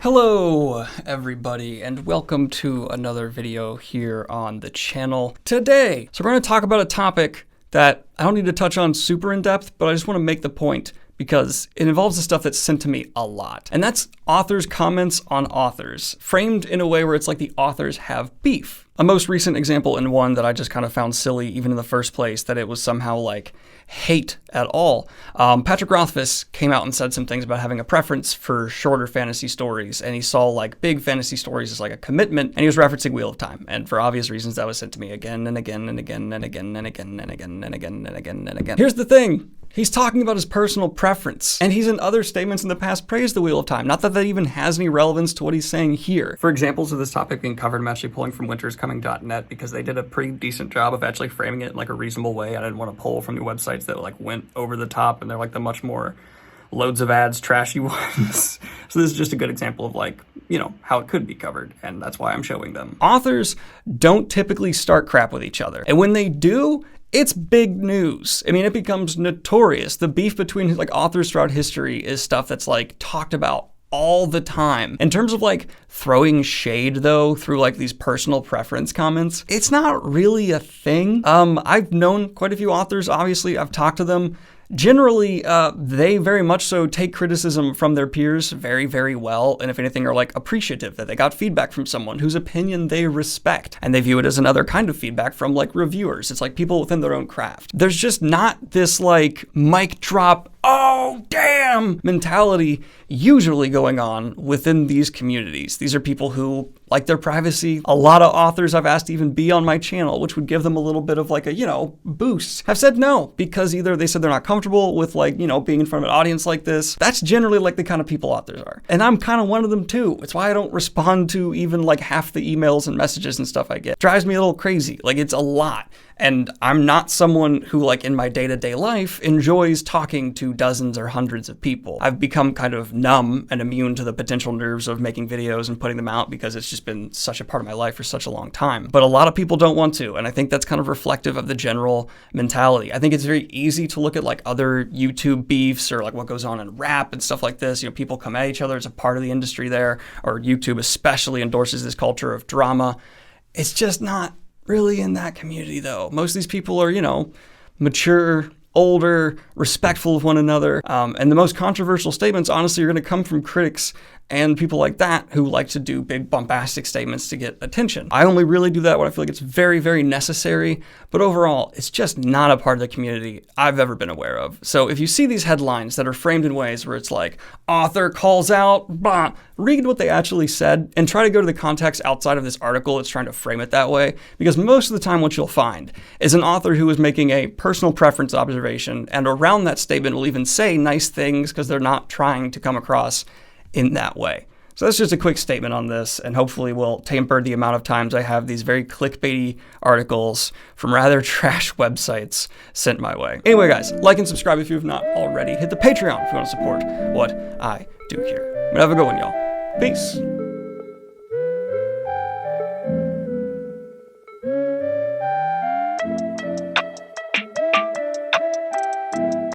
Hello everybody and welcome to another video here on the channel today. So we're going to talk about a topic that I don't need to touch on super in depth, but I just want to make the point because it involves the stuff that's sent to me a lot. And that's authors' comments on authors, framed in a way where it's like the authors have beef. A most recent example, and one that I just kind of found silly even in the first place, that it was somehow like hate at all. Patrick Rothfuss came out and said some things about having a preference for shorter fantasy stories, and he saw like big fantasy stories as like a commitment, and he was referencing Wheel of Time. And for obvious reasons, that was sent to me again and again and again and again and again and again and again and again and again. Here's the thing. He's talking about his personal preference, and he's in other statements in the past praised the Wheel of Time. Not that that even has any relevance to what he's saying here. For examples of this topic being covered, I'm actually pulling from winterscoming.net because they did a pretty decent job of actually framing it in like a reasonable way. I didn't want to pull from the websites that like went over the top, and they're like the much more loads of ads, trashy ones. So this is just a good example of like, you know, how it could be covered, and that's why I'm showing them. Authors don't typically start crap with each other, and when they do, it's big news. I mean, it becomes notorious. The beef between like authors throughout history is stuff that's like talked about all the time. In terms of like throwing shade though through like these personal preference comments, it's not really a thing. I've known quite a few authors, obviously I've talked to them. Generally, they very much so take criticism from their peers very, very well, and if anything are like appreciative that they got feedback from someone whose opinion they respect, and they view it as another kind of feedback from like reviewers. It's like people within their own craft. There's just not this like mic drop, oh damn mentality usually going on within these communities. These are people who like their privacy. A lot of authors I've asked to even be on my channel, which would give them a little bit of like a, you know, boost, have said no, because either they said they're not comfortable with like, you know, being in front of an audience like this. That's generally like the kind of people authors are. And I'm kind of one of them too. It's why I don't respond to even like half the emails and messages and stuff I get. It drives me a little crazy. Like it's a lot. And I'm not someone who like in my day-to-day life enjoys talking to dozens or hundreds of people. I've become kind of numb and immune to the potential nerves of making videos and putting them out because it's just been such a part of my life for such a long time. But a lot of people don't want to, and I think that's kind of reflective of the general mentality. I think it's very easy to look at like other YouTube beefs or like what goes on in rap and stuff like this. You know, people come at each other. It's a part of the industry there, or YouTube especially endorses this culture of drama. It's just not really in that community though. Most of these people are, you know, mature, older, respectful of one another. And the most controversial statements, honestly, are going to come from critics and people like that who like to do big bombastic statements to get attention. I only really do that when I feel like it's very, very necessary. But overall, it's just not a part of the community I've ever been aware of. So if you see these headlines that are framed in ways where it's like, author calls out, bah, read what they actually said and try to go to the context outside of this article that's trying to frame it that way. Because most of the time what you'll find is an author who is making a personal preference observation, and around that statement will even say nice things because they're not trying to come across in that way. So that's just a quick statement on this, and hopefully will temper the amount of times I have these very clickbaity articles from rather trash websites sent my way. Anyway, guys, like and subscribe if you have not already. Hit the Patreon if you want to support what I do here. But have a good one, y'all. Peace.